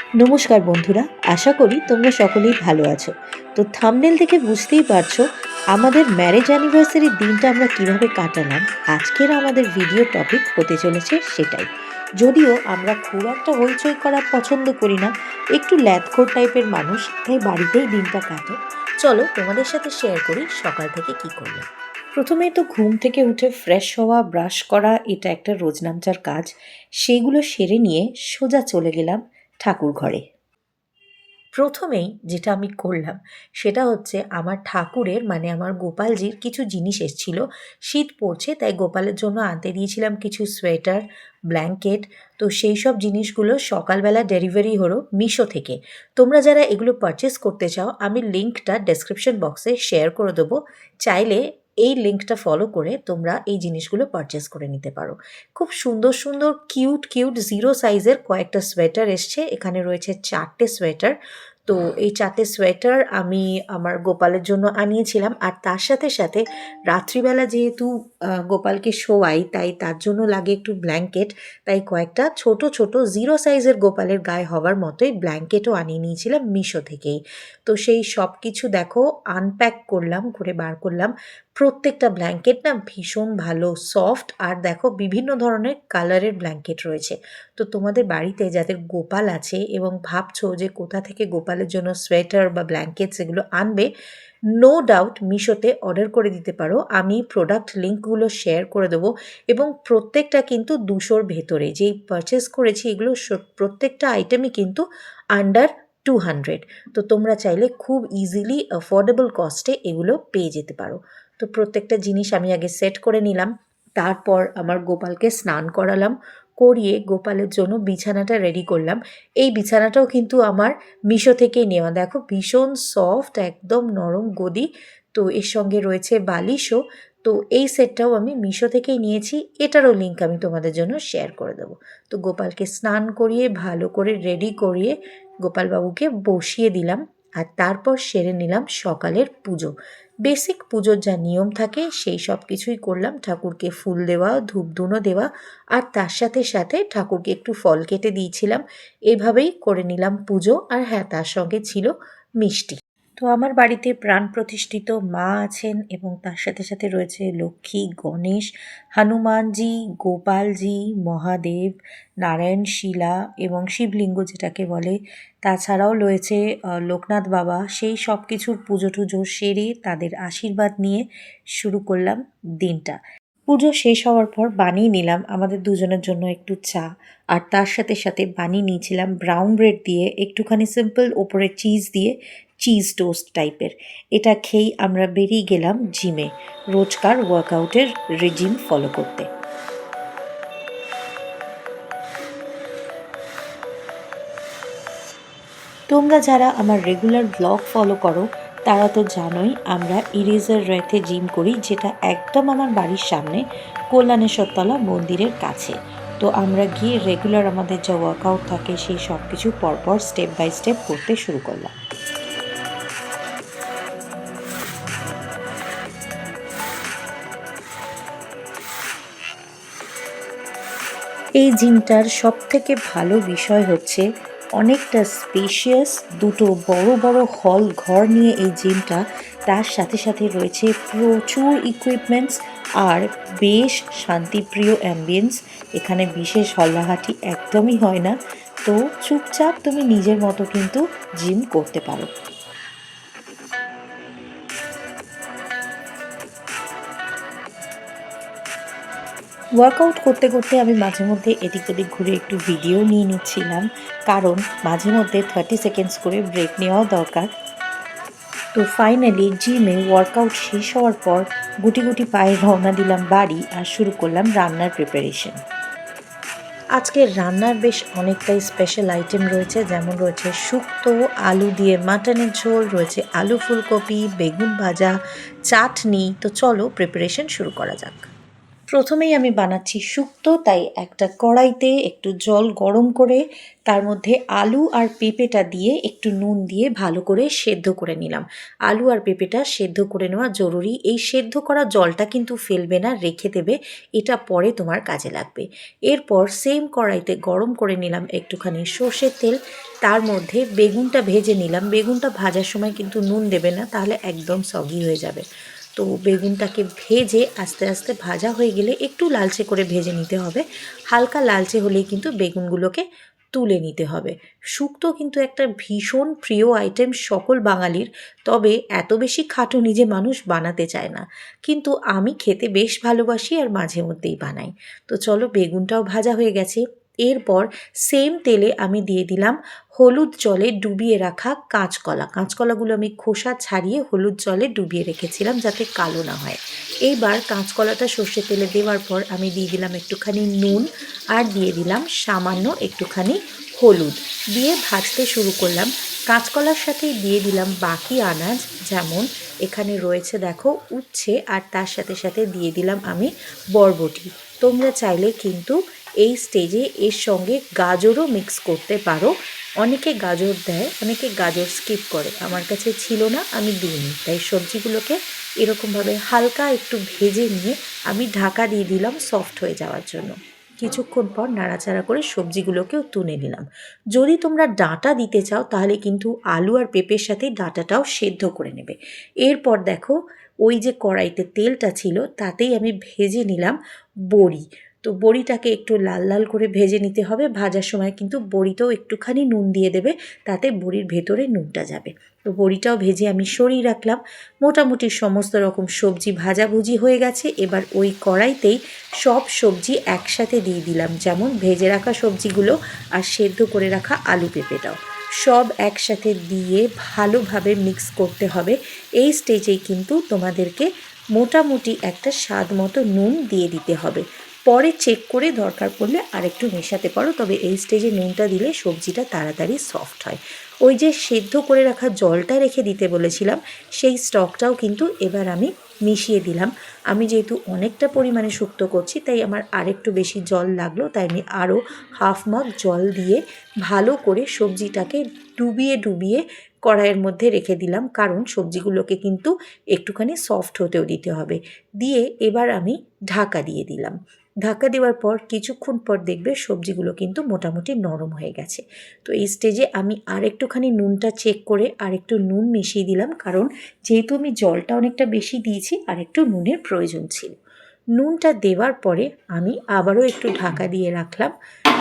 নমস্কার বন্ধুরা, আশা করি তোমরা সকলেই ভালো আছো। তো থাম্বনেল দেখে বুঝতেই পারছো আমাদের ম্যারেজ অ্যানিভার্সারির দিনটা আমরা কিভাবে কাটালাম। আজকের আমাদের ভিডিও টপিক হতে চলেছে সেটাই। যদিও আমরা খুব একটা হইচই করা পছন্দ করি না, একটু ল্যাদখোর টাইপের মানুষ, তাই বাড়িতেই দিনটা কাটে। চলো তোমাদের সাথে শেয়ার করি সকাল থেকে কি করলাম। প্রথমেই তো ঘুম থেকে উঠে ফ্রেশ হওয়া, ব্রাশ করা, এটা একটা রোজনামচার কাজ। সেইগুলো সেরে নিয়ে সোজা চলে গেলাম ঠাকুর ঘরে। প্রথমেই যেটা আমি করলাম সেটা হচ্ছে আমার ঠাকুরের মানে আমার গোপালজির কিছু জিনিস এসেছিল। শীত পড়ছে তাই গোপালের জন্য আনতে দিয়েছিলাম কিছু সোয়েটার, ব্ল্যাঙ্কেট। তো সেই সব জিনিসগুলো সকালবেলা ডেলিভারি হলো মিশো থেকে। তোমরা যারা এগুলো পারচেস করতে চাও আমি লিঙ্কটা ডেসক্রিপশন বক্সে শেয়ার করে দেবো। চাইলে এই লিঙ্কটা ফলো করে তোমরা এই জিনিসগুলো পারচেস করে নিতে পারো। খুব সুন্দর সুন্দর কিউট কিউট 0 সাইজের কয়েকটা সোয়েটার এসছে। এখানে রয়েছে 4টে সোয়েটার। তো এই 4টে সোয়েটার আমি আমার গোপালের জন্য আনিয়েছিলাম। আর তার সাথে সাথে রাত্রিবেলা যেহেতু গোপালকে শোয়াই, তাই তার জন্য লাগে একটু ব্ল্যাঙ্কেট। তাই কয়েকটা ছোট ছোট 0 সাইজের গোপালের গায়ে হওয়ার মতোই ব্ল্যাঙ্কেটও আনিয়ে নিয়েছিলাম মিশো থেকেই। তো সেই সব কিছু দেখো আনপ্যাক করলাম, করে বার করলাম। প্রত্যেকটা ব্ল্যাঙ্কেট না ভীষণ ভালো সফট, আর দেখো বিভিন্ন ধরনের কালারের ব্ল্যাঙ্কেট রয়েছে। তো তোমাদের বাড়িতে যাদের গোপাল আছে এবং ভাবছো যে কোথা থেকে গোপালের জন্য সোয়েটার বা ব্ল্যাঙ্কেটস এগুলো আনবে, নো ডাউট মিশোতে অর্ডার করে দিতে পারো। আমি প্রোডাক্ট লিঙ্কগুলো শেয়ার করে দেবো। এবং প্রত্যেকটা কিন্তু 200-র ভেতরে যেই পারচেস করেছি এগুলো প্রত্যেকটা আইটেমই কিন্তু আন্ডার 200। তো তোমরা চাইলে খুব ইজিলি অ্যাফোর্ডেবল কস্টে এগুলো পেয়ে যেতে পারো। তো প্রত্যেকটা জিনিস আমি আগে সেট করে নিলাম। তারপর আমার গোপালকে স্নান করালাম, করিয়ে গোপালের জন্য বিছানাটা রেডি করলাম। এই বিছানাটাও কিন্তু আমার মিশো থেকেই নেওয়া। দেখো ভীষণ সফট, একদম নরম গদি। তো এর সঙ্গে রয়েছে বালিশও। তো এই সেটটাও আমি মিশো থেকেই নিয়েছি। এটারও লিঙ্ক আমি তোমাদের জন্য শেয়ার করে দেবো। তো গোপালকে স্নান করিয়ে ভালো করে রেডি করিয়ে গোপালবাবুকে বসিয়ে দিলাম। আর তারপর সেরে নিলাম সকালের পুজো। বেসিক পুজোর যা নিয়ম থাকে সেই সব কিছুই করলাম। ঠাকুরকে ফুল দেওয়া, ধূপধুনো দেওয়া, আর তার সাথে সাথে ঠাকুরকে একটু ফল কেটে দিয়েছিলাম। এভাবেই করে নিলাম পুজো। আর হ্যাঁ, তার সঙ্গে ছিল মিষ্টি। তো আমার বাড়িতে প্রাণ প্রতিষ্ঠিত মা আছেন এবং তার সাথে সাথে রয়েছে লক্ষ্মী, গণেশ, হনুমানজি, গোপালজি, মহাদেব, নারায়ণ শিলা এবং শিবলিঙ্গ যেটাকে বলে। তাছাড়াও রয়েছে লোকনাথ বাবা। সেই সব কিছুর পুজো টুজো সেরে তাদের আশীর্বাদ নিয়ে শুরু করলাম দিনটা। পুজো শেষ হওয়ার পর বানিয়ে নিলাম আমাদের দুজনের জন্য একটু চা। আর তার সাথে সাথে বানিয়ে নিয়েছিলাম ব্রাউন ব্রেড দিয়ে একটুখানি সিম্পল ওপরে চিজ দিয়ে, চিজ টোস্ট টাইপের। এটা খেয়েই আমরা বেরিয়ে গেলাম জিমে, রোজকার ওয়ার্কআউটের রেজিম ফলো করতে। তোমরা যারা আমার রেগুলার ব্লগ ফলো করো তারা তো জানোই আমরা ইরেজার রেথে জিম করি, যেটা একদম আমার বাড়ির সামনে কল্যাণেশ্বরতলা মন্দিরের কাছে। তো আমরা গিয়ে রেগুলার আমাদের যা ওয়ার্কআউট থাকে সেই সব কিছু পরপর স্টেপ বাই স্টেপ করতে শুরু করলাম। এই জিমটার সবথেকে ভালো বিষয় হচ্ছে অনেকটা স্পেশিয়াস, দুটো বড় বড় হল ঘর নিয়ে এই জিমটা। তার সাথে সাথে রয়েছে প্রচুর ইকুইপমেন্টস আর বেশ শান্তিপ্রিয় অ্যাম্বিয়েন্স। এখানে বিশেষ হল্লাহাটি একদমই হয় না। তো চুপচাপ তুমি নিজের মতো কিন্তু জিম করতে পারো। ওয়ার্কআউট করতে করতে আমি মাঝে মধ্যে এদিক ওদিক ঘুরে একটু ভিডিও নিয়ে নিচ্ছিলাম, কারণ মাঝে মধ্যে 30 সেকেন্ডস করে ব্রেক নেওয়াও দরকার। তো ফাইনালি জিমে ওয়ার্কআউট শেষ হওয়ার পর গুটি গুটি পায়ে রওনা দিলাম বাড়ি আর শুরু করলাম রান্নার প্রিপারেশন। আজকে রান্নার বেশ অনেকটাই স্পেশাল আইটেম রয়েছে, যেমন রয়েছে শুক্তো, আলু দিয়ে মাটনের ঝোল, রয়েছে আলু ফুলকপি, বেগুন ভাজা, চাটনি। তো চলো প্রিপারেশন শুরু করা যাক। প্রথমেই আমি বানাচ্ছি শুক্তো, তাই একটা কড়াইতে একটু জল গরম করে তার মধ্যে আলু আর পেঁপেটা দিয়ে একটু নুন দিয়ে ভালো করে সেদ্ধ করে নিলাম। আলু আর পেঁপেটা সেদ্ধ করে নেওয়া জরুরি। এই সেদ্ধ করা জলটা কিন্তু ফেলবে না, রেখে দেবে, এটা পরে তোমার কাজে লাগবে। এরপর সেম কড়াইতে গরম করে নিলাম একটুখানি সর্ষের তেল, তার মধ্যে বেগুনটা ভেজে নিলাম। বেগুনটা ভাজার সময় কিন্তু নুন দেবে না, তাহলে একদম সগি হয়ে যাবে। তো বেগুনটাকে ভেজে আস্তে আস্তে ভাজা হয়ে গেলে একটু লালচে করে ভেজে নিতে হবে। হালকা লালচে হলেই কিন্তু বেগুনগুলোকে তুলে নিতে হবে। শুক্তো কিন্তু একটা ভীষণ প্রিয় আইটেম সকল বাঙালির, তবে এত বেশি খাটুনি যে মানুষ বানাতে চায় না, কিন্তু আমি খেতে বেশ ভালোবাসি আর মাঝে মধ্যেই বানাই। তো চলো, বেগুনটাও ভাজা হয়ে গেছে। এরপর সেম তেলে আমি দিয়ে দিলাম হলুদ জলে ডুবিয়ে রাখা কাঁচকলা। কাঁচকলাগুলো আমি খোসা ছাড়িয়ে হলুদ জলে ডুবিয়ে রেখেছিলাম যাতে কালো না হয়। এইবার কাঁচকলাটা সর্ষের তেলে দেওয়ার পর আমি দিয়ে দিলাম একটুখানি নুন আর দিয়ে দিলাম সামান্য একটুখানি হলুদ, দিয়ে ভাজতে শুরু করলাম। কাঁচকলার সাথেই দিয়ে দিলাম বাকি আনাজ, যেমন এখানে রয়েছে দেখো উচ্ছে, আর তার সাথে সাথে দিয়ে দিলাম আমি বরবটি। তোমরা চাইলে কিন্তু এই স্টেজে এর সঙ্গে গাজরও মিক্স করতে পারো। অনেকে গাজর দেয়, অনেকে গাজর স্কিপ করে, আমার কাছে ছিল না, আমি দিইনি। তাই সবজিগুলোকে এরকমভাবে হালকা একটু ভেজে নিয়ে আমি ঢাকা দিয়ে দিলাম সফট হয়ে যাওয়ার জন্য। কিছুক্ষণ পর নাড়াচাড়া করে সবজিগুলোকেও তুলে নিলাম। যদি তোমরা ডাঁটা দিতে চাও তাহলে কিন্তু আলু আর পেঁপের সাথে ডাঁটাটাও সেদ্ধ করে নেবে। এরপর দেখো, ওই যে কড়াইতে তেলটা ছিল তাতেই আমি ভেজে নিলাম বড়ি। তো বড়িটাকে একটু লাল লাল করে ভেজে নিতে হবে। ভাজার সময় কিন্তু বড়িটাও একটুখানি নুন দিয়ে দেবে, তাতে বড়ির ভেতরে নুনটা যাবে। তো বড়িটাও ভেজে আমি সরিয়ে রাখলাম। মোটামুটি সমস্ত রকম সবজি ভাজাভুজি হয়ে গেছে। এবার ওই কড়াইতেই সব সবজি একসাথে দিয়ে দিলাম, যেমন ভেজে রাখা সবজিগুলো আর সেদ্ধ করে রাখা আলু পেঁপেটাও সব একসাথে দিয়ে ভালোভাবে মিক্স করতে হবে। এই স্টেজেই কিন্তু তোমাদেরকে মোটামুটি একটা স্বাদ মতো নুন দিয়ে দিতে হবে। পরে চেক করে দরকার পড়লে আরেকটু মেশাতে পারো, তবে এই স্টেজে নুনটা দিলে সবজিটা তাড়াতাড়ি সফট হয়। ওই যে সেদ্ধ করে রাখা জলটা রেখে দিতে বলেছিলাম, সেই স্টকটাও কিন্তু এবার আমি মিশিয়ে দিলাম। আমি যেহেতু অনেকটা পরিমাণে শুক্তো করছি, তাই আমার আরেকটু বেশি জল লাগলো, তাই আমি আরও হাফ মগ জল দিয়ে ভালো করে সবজিটাকে ডুবিয়ে ডুবিয়ে কড়াইয়ের মধ্যে রেখে দিলাম, কারণ সবজিগুলোকে কিন্তু একটুখানি সফট হতেও দিতে হবে। দিয়ে এবার আমি ঢাকা দিয়ে দিলাম। ঢাকা দেওয়ার পর কিছুক্ষণ পর দেখবে সবজিগুলো কিন্তু মোটামুটি নরম হয়ে গেছে। তো এই স্টেজে আমি আর একটুখানি নুনটা চেক করে আর একটু নুন মিশিয়ে দিলাম, কারণ যেহেতু আমি জলটা অনেকটা বেশি দিয়েছি আর একটু নুনের প্রয়োজন ছিল। নুনটা দেওয়ার পরে আমি আবারও একটু ঢাকা দিয়ে রাখলাম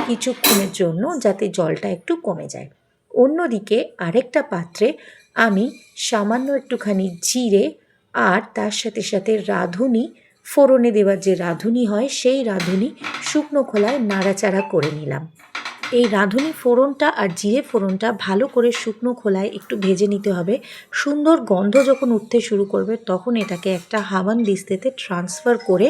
কিছুক্ষণের জন্য, যাতে জলটা একটু কমে যায়। অন্যদিকে আরেকটা পাত্রে আমি সামান্য একটুখানি জিরে আর তার সাথে সাথে রাঁধুনি, ফোড়নে দেওয়ার যে রাঁধুনি হয় সেই রাঁধুনি শুকনো খোলায় নাড়াচাড়া করে নিলাম। এই রাঁধুনি ফোড়নটা আর জিরে ফোড়নটা ভালো করে শুকনো খোলায় একটু ভেজে নিতে হবে। সুন্দর গন্ধ যখন উঠতে শুরু করবে তখন এটাকে একটা হামানদিস্তাতে ট্রান্সফার করে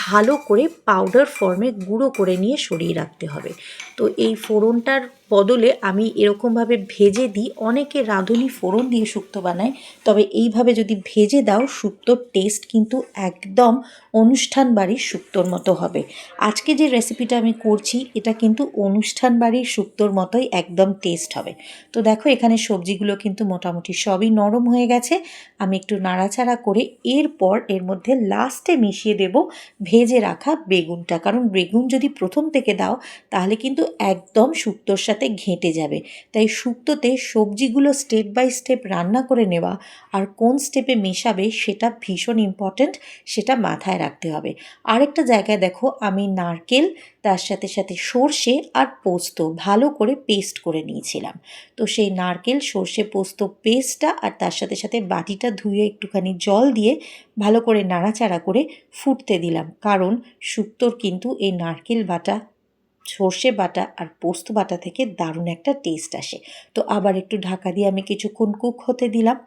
ভালো করে পাউডার ফর্মে গুঁড়ো করে নিয়ে সরিয়ে রাখতে হবে। তো এই ফোড়নটার বদলে আমি এরকমভাবে ভেজে দিই। অনেকে রাঁধুনি ফোড়ন দিয়ে শুক্তো বানায়, তবে এইভাবে যদি ভেজে দাও শুক্তোর টেস্ট কিন্তু একদম অনুষ্ঠান বাড়ির শুক্তোর মতো হবে। আজকে যে রেসিপিটা আমি করছি এটা কিন্তু অনুষ্ঠান বাড়ির শুক্তোর মতোই একদম টেস্ট হবে। তো দেখো, এখানে সবজিগুলো কিন্তু মোটামুটি সবই নরম হয়ে গেছে। আমি একটু নাড়াচাড়া করে এরপর এর মধ্যে লাস্টে মিশিয়ে দেব ভেজে রাখা বেগুনটা, কারণ বেগুন যদি প্রথম থেকে দাও তাহলে কিন্তু একদম শুক্তোর সাথে ঘেঁটে যাবে। তাই শুক্তোতে সবজিগুলো স্টেপ বাই স্টেপ রান্না করে নেওয়া আর কোন স্টেপে মেশাবে সেটা ভীষণ ইম্পর্ট্যান্ট, সেটা মাথায় রাখতে হবে। আরেকটা জায়গায় দেখো, আমি নারকেল তার সাথে সাথে সর্ষে আর পোস্ত ভালো করে পেস্ট করে নিয়েছিলাম। তো সেই নারকেল সর্ষে পোস্ত পেস্টটা আর তার সাথে সাথে বাটিটা ধুয়ে একটুখানি জল দিয়ে ভালো করে নাড়াচাড়া করে ফুটতে দিলাম, কারণ শুক্তোর কিন্তু এই নারকেল বাটা, সর্ষে বাটা আর পোস্ত বাটা থেকে দারুণ একটা টেস্ট আসে। তো আবার একটু ঢাকা দিয়ে আমি কিছুক্ষণ কুক হতে দিলাম।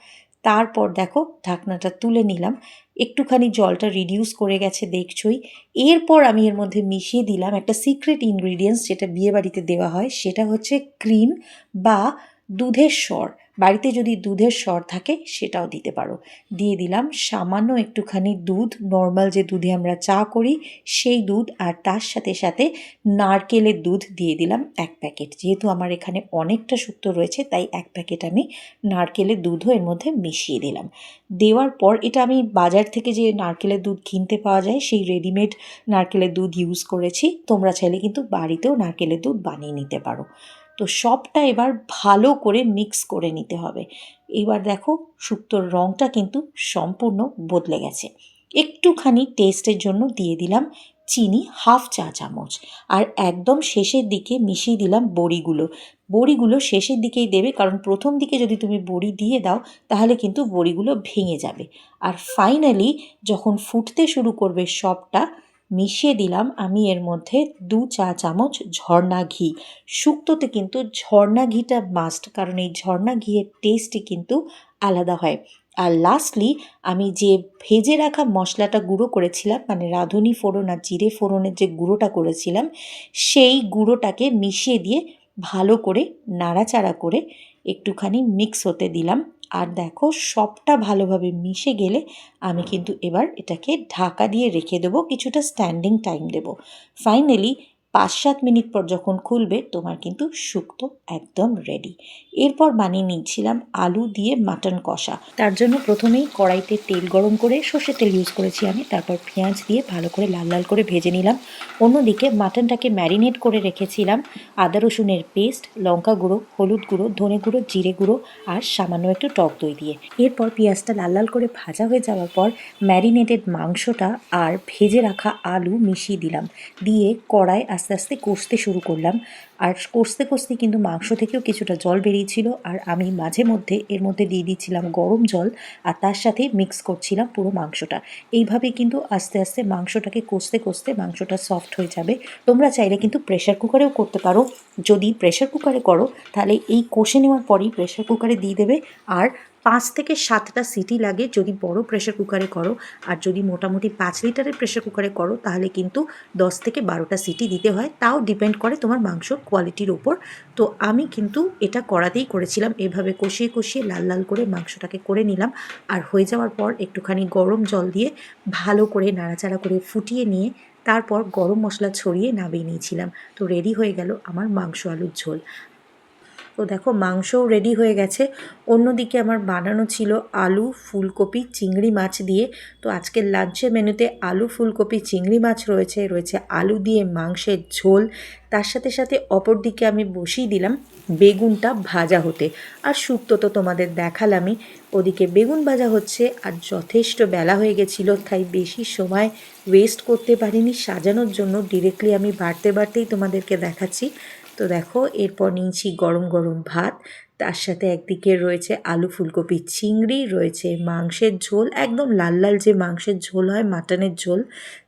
তারপর দেখো, ঢাকনাটা তুলে নিলাম। একটুখানি জলটা রিডিউস করে গেছে দেখছই। এরপর আমি এর মধ্যে মিশিয়ে দিলাম একটা সিক্রেট ইনগ্রিডিয়েন্টস, যেটা বিয়েবাড়িতে দেওয়া হয়, সেটা হচ্ছে ক্রিম বা দুধের স্বর। বাড়িতে যদি দুধের সর থাকে সেটাও দিতে পারো। দিয়ে দিলাম সামান্য একটুখানি দুধ, নর্মাল যে দুধে আমরা চা করি সেই দুধ, আর তার সাথে সাথে নারকেলের দুধ দিয়ে দিলাম 1 প্যাকেট। যেহেতু আমার এখানে অনেকটা শুক্তো রয়েছে তাই 1 প্যাকেট আমি নারকেলের দুধও এর মধ্যে মিশিয়ে দিলাম। দেওয়ার পর এটা আমি বাজার থেকে যে নারকেলের দুধ কিনতে পাওয়া যায় সেই রেডিমেড নারকেলের দুধ ইউজ করেছি। তোমরা চাইলে কিন্তু বাড়িতেও নারকেলের দুধ বানিয়ে নিতে পারো। তো সবটা এবার ভালো করে মিক্স করে নিতে হবে। এবার দেখো শুক্তোর রঙটা কিন্তু সম্পূর্ণ বদলে গেছে। একটুখানি টেস্টের জন্য দিয়ে দিলাম চিনি 1/2 চা চামচ, আর একদম শেষের দিকে মিশিয়ে দিলাম বড়িগুলো। বড়িগুলো শেষের দিকেই দেবে, কারণ প্রথম দিকে যদি তুমি বড়ি দিয়ে দাও তাহলে কিন্তু বড়িগুলো ভেঙে যাবে। আর ফাইনালি যখন ফুটতে শুরু করবে সবটা, মিশিয়ে দিলাম আমি এর মধ্যে 2 চা চামচ ঝর্ণা ঘি। শুক্তোতে কিন্তু ঝর্ণা ঘিটা মাস্ট, কারণ এই ঝর্ণা ঘিয়ের টেস্টই কিন্তু আলাদা হয়। আর লাস্টলি আমি যে ভেজে রাখা মশলাটা গুঁড়ো করেছিলাম, মানে রাঁধুনি ফোড়ন আর জিরে ফোড়নের যে গুঁড়োটা করেছিলাম, সেই গুঁড়োটাকে মিশিয়ে দিয়ে ভালো করে নাড়াচাড়া করে একটুখানি মিক্স হতে দিলাম। আর দেখো সবটা ভালোভাবে মিশে গেলে আমি কিন্তু এবার এটাকে ঢাকা দিয়ে রেখে দেবো, কিছুটা স্ট্যান্ডিং টাইম দেবো। ফাইনালি 5-7 মিনিট পর যখন খুলবে তোমার কিন্তু শুক্তো একদম রেডি। এরপর বানিয়ে নিয়েছিলাম আলু দিয়ে মাটন কষা। তার জন্য প্রথমেই কড়াইতে তেল গরম করে, সর্ষের তেল ইউজ করেছি আমি, তারপর পেঁয়াজ দিয়ে ভালো করে লাল লাল করে ভেজে নিলাম। অন্যদিকে মাটনটাকে ম্যারিনেট করে রেখেছিলাম আদা রসুনের পেস্ট, লঙ্কা গুঁড়ো, হলুদ গুঁড়ো, ধনে গুঁড়ো, জিরে গুঁড়ো আর সামান্য একটু টক দই দিয়ে। এরপর পেঁয়াজটা লাল লাল করে ভাজা হয়ে যাওয়ার পর ম্যারিনেটেড মাংসটা আর ভেজে রাখা আলু মিশিয়ে দিলাম। দিয়ে কড়াই আস্তে আস্তে কষতে শুরু করলাম। আর কষতে কষতে কিন্তু মাংস থেকেও কিছুটা জল বেরিয়েছিল, আর আমি মাঝে মধ্যে এর মধ্যে দিয়ে দিচ্ছিলাম গরম জল, আর তার সাথে মিক্স করছিলাম পুরো মাংসটা। এইভাবে কিন্তু আস্তে আস্তে মাংসটাকে কষতে কষতে মাংসটা সফট হয়ে যাবে। তোমরা চাইলে কিন্তু প্রেশার কুকারেও করতে পারো। যদি প্রেশার কুকারে করো তাহলে এই কষে নেওয়ার পরেই প্রেশার কুকারে দিয়ে দেবে, আর 5 থেকে 7টা সিটি লাগে যদি বড় প্রেশার কুকারে করো। আর যদি মোটামুটি 5 লিটারের প্রেশার কুকারে করো তাহলে কিন্তু 10 থেকে 12টা সিটি দিতে হয়। তাও ডিপেন্ড করে তোমার মাংসর কোয়ালিটির ওপর। তো আমি কিন্তু এটা কড়াতেই করেছিলাম। এভাবে কষিয়ে কষিয়ে লাল লাল করে মাংসটাকে করে নিলাম। আর হয়ে যাওয়ার পর একটুখানি গরম জল দিয়ে ভালো করে নাড়াচাড়া করে ফুটিয়ে নিয়ে তারপর গরম মশলা ছড়িয়ে নামিয়ে নিয়েছিলাম। তো রেডি হয়ে গেল আমার মাংস আলুর ঝোল। তো দেখো মাংসও রেডি হয়ে গেছে। অন্যদিকে আমার বানানো ছিল আলু, ফুলকপি, চিংড়ি মাছ দিয়ে। তো আজকের লাঞ্চের মেনুতে আলু, ফুলকপি, চিংড়ি মাছ রয়েছে, রয়েছে আলু দিয়ে মাংসের ঝোল। তার সাথে সাথে অপর দিকে আমি বসিয়ে দিলাম বেগুনটা ভাজা হতে। আর শুক্তো তো তোমাদের দেখালামই। ওদিকে বেগুন ভাজা হচ্ছে, আর যথেষ্ট বেলা হয়ে গেছিলো তাই বেশি সময় ওয়েস্ট করতে পারিনি সাজানোর জন্য। ডিরেক্টলি আমি বাড়তে বাড়তেই তোমাদেরকে দেখাচ্ছি। তো দেখো এরপর নিয়েছি গরম গরম ভাত, তার সাথে একদিকে রয়েছে আলু ফুলকপি চিংড়ি, রয়েছে মাংসের ঝোল, একদম লাল লাল যে মাংসের ঝোল হয়, মাটনের ঝোল,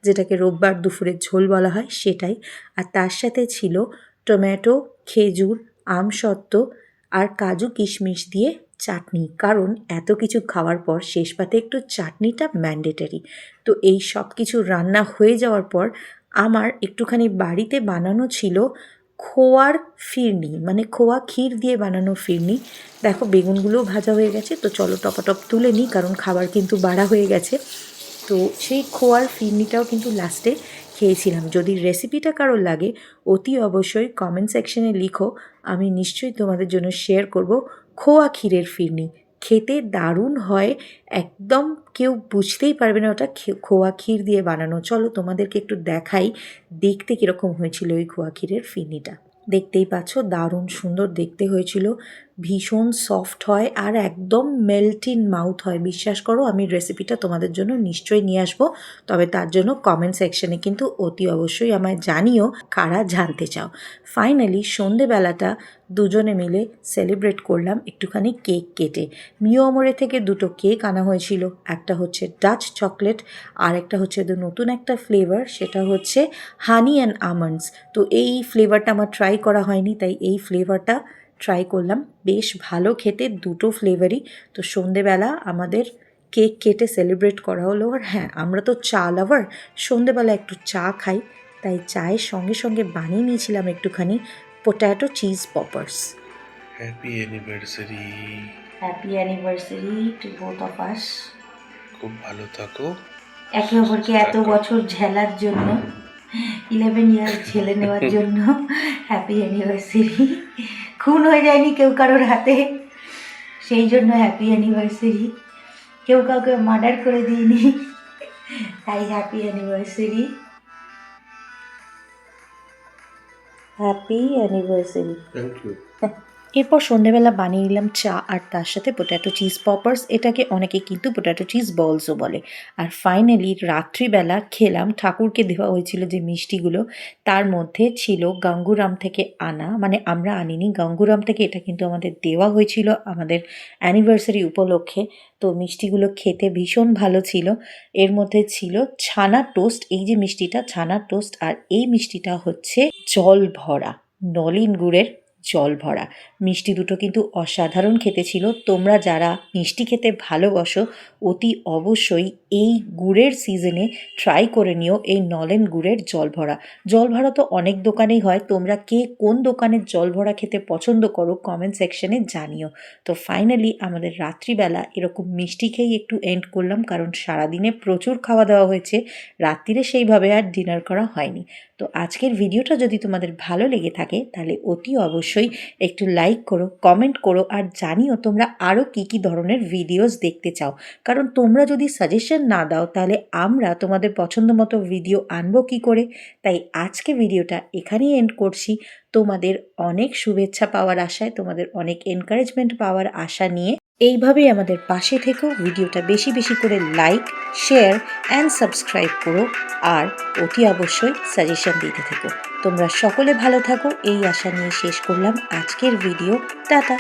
যেটাকে রোববার দুপুরের ঝোল বলা হয় সেটাই। আর তার সাথে ছিল টমেটো, খেজুর, আমসত্ত্ব আর কাজু কিশমিশ দিয়ে চাটনি, কারণ এত কিছু খাওয়ার পর শেষ পাতে একটু চাটনিটা ম্যান্ডেটারি। তো এই সব কিছু রান্না হয়ে যাওয়ার পর আমার একটুখানি বাড়িতে বানানো ছিল খোয়ার ফিরনি, মানে খোয়া ক্ষীর দিয়ে বানানো ফিরনি। দেখো বেগুনগুলোও ভাজা হয়ে গেছে, তো চলো টপাটপ তুলে নিই, কারণ খাবার কিন্তু বাড়া হয়ে গেছে। তো সেই খোয়ার ফিরনিটাও কিন্তু লাস্টে খেয়েছিলাম। যদি রেসিপিটা কারোর লাগে অতি অবশ্যই কমেন্ট সেকশনে লিখো, আমি নিশ্চয়ই তোমাদের জন্য শেয়ার করব খোয়া ক্ষীরের ফিরনি। খেতে দারুণ হয়, একদম কেউ বুঝতেই পারবে না ওটা খোয়া ক্ষীর দিয়ে বানানো। চলো তোমাদেরকে একটু দেখাই দেখতে কীরকম হয়েছিল ওই খোয়া ক্ষীরের ফিরনিটা। দেখতেই পাচ্ছ দারুণ সুন্দর দেখতে হয়েছিল, ভীষণ সফট হয় আর একদম মেল্ট ইন মাউথ হয়। বিশ্বাস করো আমি রেসিপিটা তোমাদের জন্য নিশ্চয়ই নিয়ে আসবো, তবে তার জন্য কমেন্ট সেকশনে কিন্তু অতি অবশ্যই আমায় জানিও কারা জানতে চাও। ফাইনালি সন্ধেবেলাটা দুজনে মিলে সেলিব্রেট করলাম একটুখানি কেক কেটে। মিওমরে থেকে 2টো কেক আনা হয়েছিল, একটা হচ্ছে ডাচ চকলেট আর একটা হচ্ছে নতুন একটা ফ্লেভার, সেটা হচ্ছে হানি অ্যান্ড আমন্ডস। তো এই ফ্লেভারটা আমার ট্রাই করা হয়নি, তাই এই ফ্লেভারটা ট্রাই করলাম, বেশ ভালো খেতে 2টো ফ্লেভারই। তো সন্ধেবেলা আমাদের কেক কেটে সেলিব্রেট করা হলো। আর হ্যাঁ, আমরা তো চা লাভার, সন্ধেবেলা একটু চা খাই, তাই চায়ের সঙ্গে সঙ্গে বানিয়ে নিয়েছিলাম একটুখানি potato cheese papa's. Happy anniversary. Happy anniversary to both of us. খুব ভালো থাকো, একে অপরকে এত থাকো। বছর ঝেলার জন্য, 11 ইয়ার্স ঝেলে নেওয়ার জন্য হ্যাপি অ্যানিভার্সারি। খুন হয়ে যায়নি কেউ কারোর হাতে, সেই জন্য হ্যাপি অ্যানিভার্সারি। কেউ কাউকে মার্ডার করে দিইনি, তাই happy anniversary. Happy anniversary. Thank you. এরপর সন্ধেবেলা বানিয়ে নিলাম চা আর তার সাথে পোট্যাটো চিজ পপার্স, এটাকে অনেকে কিন্তু পোট্যাটো চিজ বলসও বলে। আর ফাইনালি রাত্রিবেলা খেলাম, ঠাকুরকে দেওয়া হয়েছিল যে মিষ্টিগুলো, তার মধ্যে ছিল গাঙ্গুরাম থেকে আনা, মানে আমরা আনিনি, গাঙ্গুরাম থেকে এটা কিন্তু আমাদের দেওয়া হয়েছিল আমাদের অ্যানিভার্সারি উপলক্ষে। তো মিষ্টিগুলো খেতে ভীষণ ভালো ছিল। এর মধ্যে ছিল ছানার টোস্ট, এই যে মিষ্টিটা ছানার টোস্ট, আর এই মিষ্টিটা হচ্ছে জল ভরা, নলেন গুড়ের জল ভরা। মিষ্টি দুটো কিন্তু অসাধারণ খেতে ছিল। তোমরা যারা মিষ্টি খেতে ভালোবাসো অতি অবশ্যই এই গুড়ের সিজনে ট্রাই করে নিও এই নলেন গুড়ের জল ভরা। জল ভরা তো অনেক দোকানেই হয়, তোমরা কে কোন দোকানের জল ভরা খেতে পছন্দ করো কমেন্ট সেকশনে জানিও। তো ফাইনালি আমাদের রাত্রিবেলা এরকম মিষ্টি খেয়েই একটু এন্ড করলাম, কারণ সারাদিনে প্রচুর খাওয়া দাওয়া হয়েছে, রাত্রিরে সেইভাবে আর ডিনার করা হয়নি। তো আজকের ভিডিওটা যদি তোমাদের ভালো লেগে থাকে তাহলে অতি অবশ্যই একটু লাইক করো, কমেন্ট করো, আর জানিও তোমরা আরও কী কী ধরনের ভিডিওস দেখতে চাও। কারণ তোমরা যদি সাজেশন না দাও তাহলে আমরা তোমাদের পছন্দ মতো ভিডিও আনবো কী করে। তাই আজকে ভিডিওটা এখানেই এন্ড করছি। তোমাদের অনেক শুভেচ্ছা পাওয়ার আশায়, তোমাদের অনেক এনকারেজমেন্ট পাওয়ার আশা নিয়ে এইভাবেই আমাদের পাশে থেকো, ভিডিওটা বেশি বেশি করে লাইক, শেয়ার অ্যান্ড সাবস্ক্রাইব করো, আর অতি অবশ্যই সাজেশন দিতে থেকো। তোমরা সকলে ভালো থাকো এই আশা নিয়ে শেষ করলাম আজকের ভিডিও। টাটা।